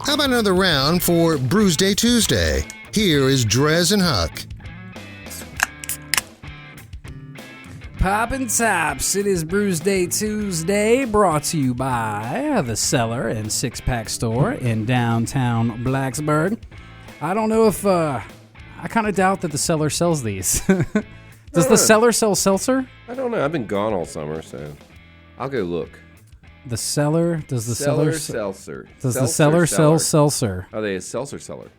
How about another round for Brewsday Tuesday? Here is Drez and Huck. Poppin' Tops, it is Brewsday Tuesday, brought to you by the Cellar and Six Pack Store in downtown Blacksburg. I don't know if, I kind of doubt that the Cellar sells these. Does the Cellar sell seltzer? I don't know. I've been gone all summer, so I'll go look. The Cellar, does the Cellar... Seltzer. Does the Cellar sell seltzer? Are they a seltzer seller?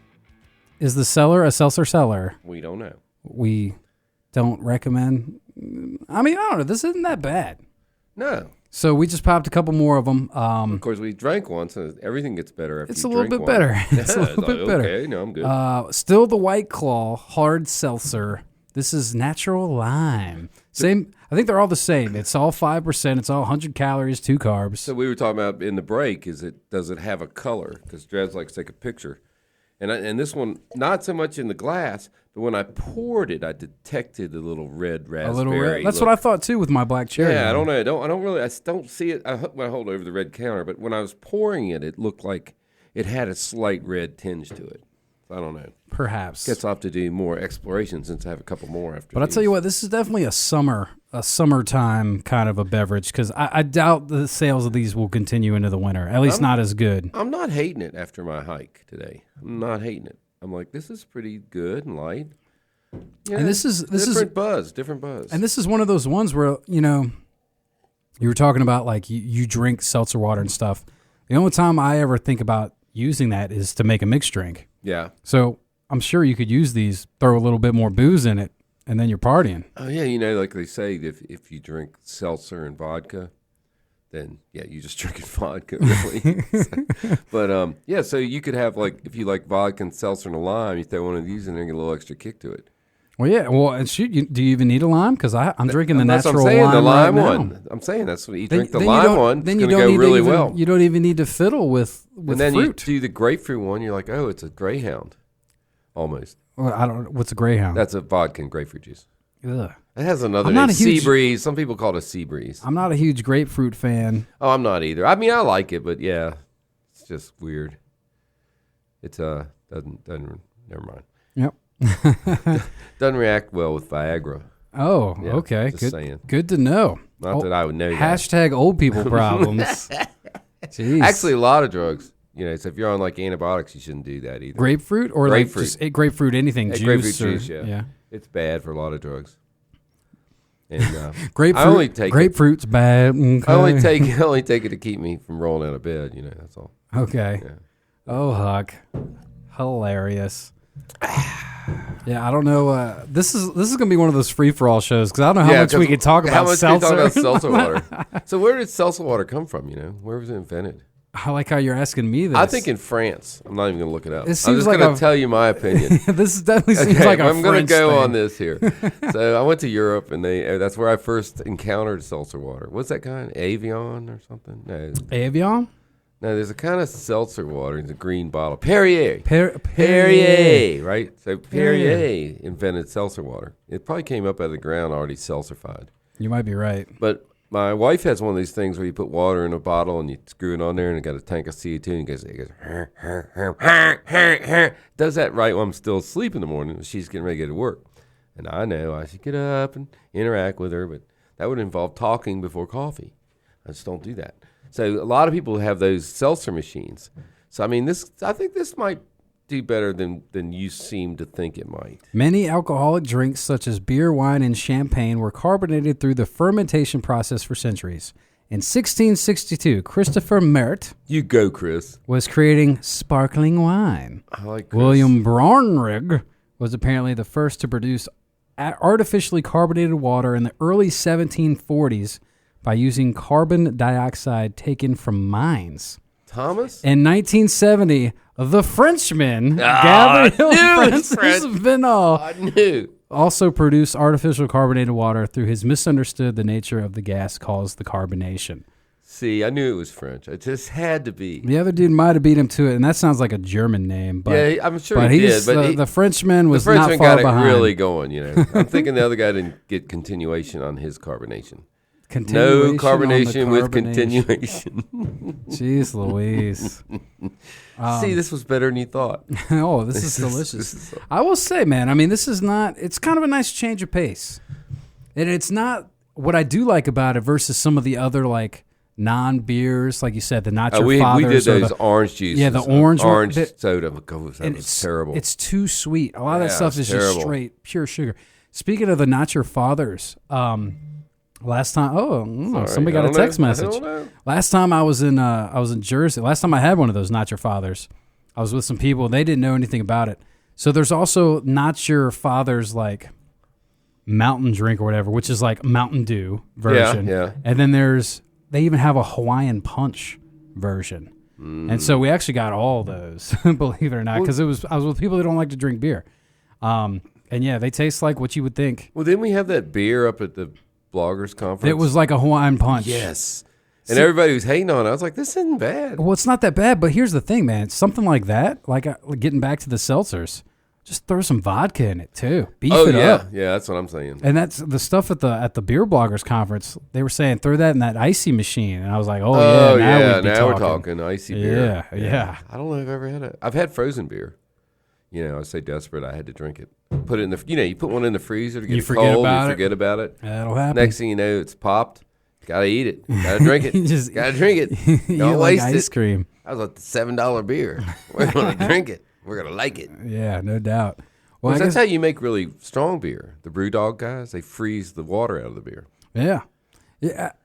Is the Cellar a seltzer seller? We don't know. We don't recommend... I mean, I don't know. This isn't that bad. No. So we just popped a couple more of them. Of course, we drank one, so everything gets better after It's you a little drink bit one. better. It's a little bit better. Okay, no, I'm good. Still the White Claw hard seltzer. This is natural lime. Same. I think they're all the same. It's all 5%. It's all 100 calories, 2 carbs. So we were talking about in the break, does it have a color? Because Dred's likes to take a picture. And this one, not so much in the glass, but when I poured it, I detected the little red raspberry. A little red. That's what I thought too with my black cherry. Yeah, I don't know. I don't see it. I hold over the red counter, but when I was pouring it, it looked like it had a slight red tinge to it. I don't know. Perhaps. Guess I'll have to do more exploration since I have a couple more after. But I'll tell you what, this is definitely a summertime kind of a beverage because I doubt the sales of these will continue into the winter. At least not as good. I'm not hating it after my hike today. I'm not hating it. I'm like, this is pretty good and light. Yeah, and this is different buzz. And this is one of those ones where, you were talking about like you drink seltzer water and stuff. The only time I ever think about using that is to make a mixed drink. Yeah. So I'm sure you could use these, throw a little bit more booze in it, and then you're partying. Oh, yeah. Like they say, if you drink seltzer and vodka, then, yeah, you're just drinking vodka, really. So you could have, like, if you like vodka and seltzer and a lime, you throw one of these in there and get a little extra kick to it. Well, yeah. Well, and shoot, do you even need a lime? Because I'm drinking the natural I'm saying, lime the lime right one. Now. I'm saying that's what you drink the lime one. Then it's going to go really well. You don't even need to fiddle with and then fruit. You do the grapefruit one. You're like, oh, it's a Greyhound, almost. Well, I don't. What's a Greyhound? That's a vodka and grapefruit juice. Ugh. It has another name. Sea breeze. Some people call it a sea breeze. I'm not a huge grapefruit fan. Oh, I'm not either. I mean, I like it, but yeah, it's just weird. It's doesn't never mind. Yep. Doesn't react well with Viagra. Oh, yeah, okay. Just saying. Good to know. Not that I would know that. Hashtag old people problems. Jeez. Actually, a lot of drugs. So if you're on like antibiotics, you shouldn't do that either. Grapefruit or grapefruit. Like just grapefruit, anything, juice. Grapefruit juice, yeah. It's bad for a lot of drugs. And grapefruit's bad. Okay. I only take it to keep me from rolling out of bed. That's all. Okay. Yeah. Oh, Huck, hilarious. Yeah, I don't know. This is gonna be one of those free for all shows because I don't know how much we could talk about seltzer. How much we talk about seltzer water? So where did seltzer water come from? Where was it invented? I like how you're asking me this. I think in France. I'm not even going to look it up. I'm just going to tell you my opinion. This definitely seems like a I'm going to go thing. on this here. So I went to Europe, and that's where I first encountered seltzer water. What's that kind? Avion or something? No. Avion? No, there's a kind of seltzer water in the green bottle. Perrier. Perrier. Right? So Perrier invented seltzer water. It probably came up out of the ground already seltzerified. You might be right. But my wife has one of these things where you put water in a bottle and you screw it on there and it got a tank of CO2 and it goes does that right while I'm still asleep in the morning. She's getting ready to go to work. And I know I should get up and interact with her, but that would involve talking before coffee. I just don't do that. So a lot of people have those seltzer machines. So, I mean, I think this might do better than you seem to think it might. Many alcoholic drinks such as beer, wine, and champagne were carbonated through the fermentation process for centuries. In 1662, Christopher Mert You go, Chris. was creating sparkling wine. I like Chris. William Braunrig was apparently the first to produce artificially carbonated water in the early 1740s by using carbon dioxide taken from mines. Thomas? In 1970, the Frenchman, Gabriel Francis Vinal, also produced artificial carbonated water through his misunderstood the nature of the gas caused the carbonation. See, I knew it was French. It just had to be. The other dude might have beat him to it, and that sounds like a German name. But, yeah, I'm sure he did. But the Frenchman was the Frenchman not far got behind. it really going, I'm thinking the other guy didn't get continuation on his carbonation. No Continuation carbonation with on the continuation. Jeez Louise. See, this was better than you thought. Oh, this is delicious. I will say, man, I mean, this is not, it's kind of a nice change of pace. And it's not, what I do like about it versus some of the other, like, non-beers, like you said, the Not Your Fathers. We did those orange juices. Yeah, the orange soda. That was terrible. It's too sweet. A lot of that stuff is terrible. just straight, pure sugar. Speaking of the Not Your Fathers, last time, somebody got a text message. I don't know. Last time I was in Jersey. Last time I had one of those Not Your Fathers, I was with some people. They didn't know anything about it. So there's also Not Your Father's like mountain drink or whatever, which is like Mountain Dew version. Yeah. And then they even have a Hawaiian Punch version. And so we actually got all those, believe it or not, because I was with people that don't like to drink beer. And yeah, they taste like what you would think. Well, didn't we have that beer up at the bloggers conference? It was like a Hawaiian Punch. Yes. And everybody was hating on it. I was like, this isn't bad. Well, it's not that bad, but here's the thing, man. Something like that, like getting back to the seltzers, just throw some vodka in it too. Beef it up. Yeah, that's what I'm saying. And that's the stuff at the beer bloggers conference. They were saying throw that in that icy machine, and I was like, now we're talking icy beer. Yeah. I don't know if I've ever had it. I've had frozen beer. You know, I was so desperate I had to drink it. Put it in the. You know, you put one in the freezer to get cold. You forget about it. That'll happen. Next thing you know, it's popped. Gotta eat it. Gotta drink it. Gotta drink it. Don't like waste ice it. cream. That was like the $7 beer. We're gonna drink it. We're gonna like it. Yeah, no doubt. Well, that's how you make really strong beer. The Brewdog guys, they freeze the water out of the beer. Yeah.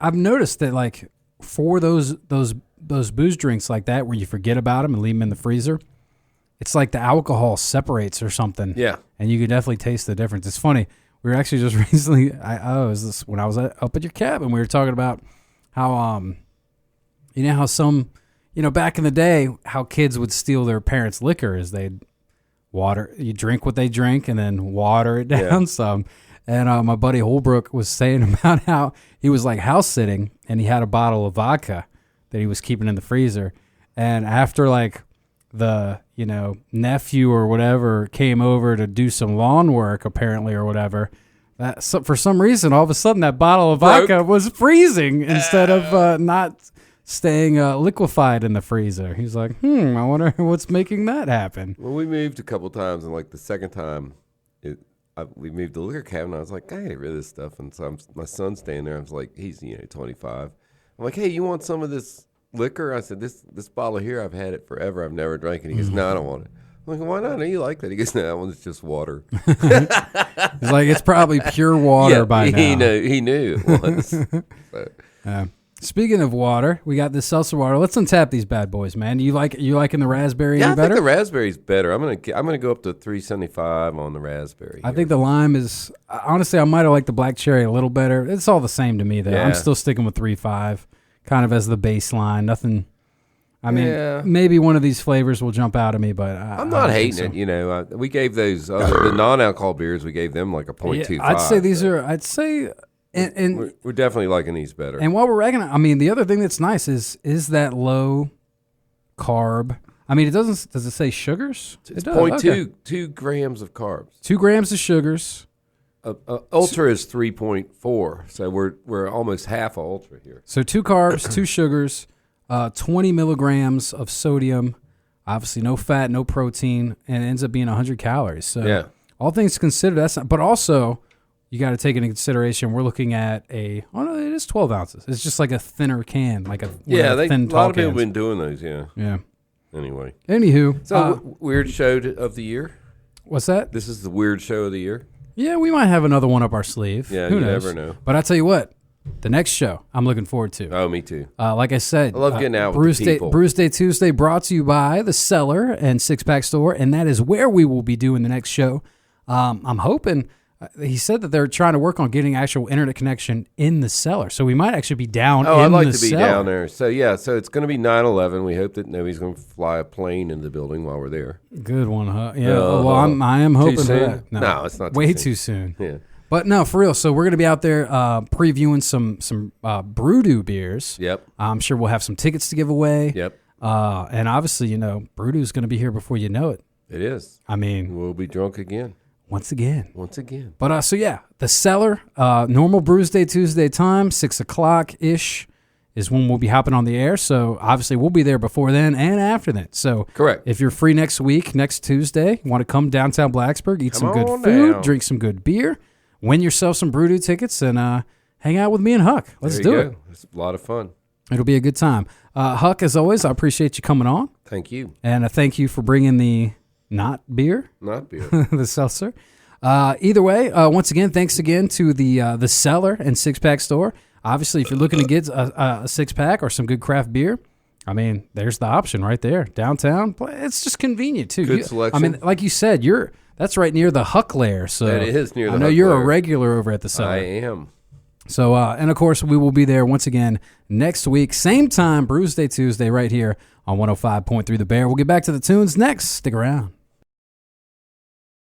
I've noticed that like for those booze drinks like that where you forget about them and leave them in the freezer, it's like the alcohol separates or something. Yeah. And you can definitely taste the difference. It's funny. We were actually just recently, when I was up at your cabin, we were talking about how, how some, back in the day, how kids would steal their parents' liquor is they'd you drink what they drink and then water it down some. And my buddy Holbrook was saying about how he was like house sitting and he had a bottle of vodka that he was keeping in the freezer. And after like the, nephew or whatever came over to do some lawn work apparently or whatever, for some reason, all of a sudden that bottle of vodka was freezing instead of not staying liquefied in the freezer. He's like, I wonder what's making that happen. Well, we moved a couple times, and like the second time, we moved the liquor cabinet. I was like, I get rid of this stuff. And so my son's standing there. I was like, he's 25. I'm like, hey, you want some of this liquor? I said, this bottle here, I've had it forever. I've never drank it. He goes, no, I don't want it. I'm like, why not? You like that? He goes, no, that one's just water. He's like, it's probably pure water by now. He knew it was. So. Speaking of water, we got this seltzer water. Let's untap these bad boys, man. You liking the raspberry any better? I think the raspberry's better. I'm gonna go up to 375 on the raspberry. I think the lime is honestly, I might have liked the black cherry a little better. It's all the same to me though. I'm still sticking with 3.5, kind of as the baseline. Nothing. I mean, maybe one of these flavors will jump out at me, but I'm not hating it. We gave those the non-alcohol beers. We gave them like a 0.25. I'd say these are. I'd say. And we're definitely liking these better. And while we're ranking, I mean, the other thing that's nice is that low carb. I mean, does it say sugars? It's 0.2 grams of carbs. 2 grams of sugars. Ultra is 3.4, so we're almost half of Ultra here. So 2 carbs, 2 sugars, 20 milligrams of sodium. Obviously, no fat, no protein, and it ends up being 100 calories. So all things considered, that's not, but also. You got to take into consideration we're looking at it is 12 ounces. It's just like a thinner can, like a thin tall a lot of people have been doing those, Yeah. Anyway. Anywho. So, weird show of the year? What's that? This is the weird show of the year? Yeah, we might have another one up our sleeve. Yeah, Who you knows? never know. But I tell you what, the next show I'm looking forward to. Oh, me too. Like I said, I love getting out with the people. Brewsday Tuesday brought to you by the Cellar and Six Pack Store, and that is where we will be doing the next show. I'm hoping... he said that they're trying to work on getting actual internet connection in the cellar. So we might actually be down in the cellar. Oh, I'd like to be down there. So, so it's going to be 9/11. We hope that nobody's going to fly a plane in the building while we're there. Good one, huh? Yeah, I am hoping for that. No, it's not way too soon. Yeah. But no, for real. So we're going to be out there previewing some Brewdew beers. Yep. I'm sure we'll have some tickets to give away. Yep. And obviously, Brewdew's going to be here before you know it. It is. I mean. We'll be drunk again. once again. But so yeah, the Cellar, normal Brewsday Tuesday time, 6 o'clock ish is when we'll be hopping on the air. So obviously we'll be there before then and after then. So correct. If you're free next Tuesday, want to come downtown Blacksburg, eat some good food, drink some good beer, win yourself some Brewdoo tickets, and hang out with me and Huck. Let's do it. It's a lot of fun. It'll be a good time. Huck, as always, I appreciate you coming on. Thank you. And thank you for bringing the not beer, the seltzer. Either way, once again, thanks again to the Cellar and Six Pack Store. Obviously, if you're looking to get a six pack or some good craft beer, I mean, there's the option right there downtown. It's just convenient too. Good selection. I mean, like you said, that's right near the Huck Lair. So that is near the I know Huck you're Lair. a regular over at the Cellar. I am. So, and of course, we will be there once again next week, same time, Brewsday Tuesday, right here on 105.3 The Bear. We'll get back to the tunes next. Stick around.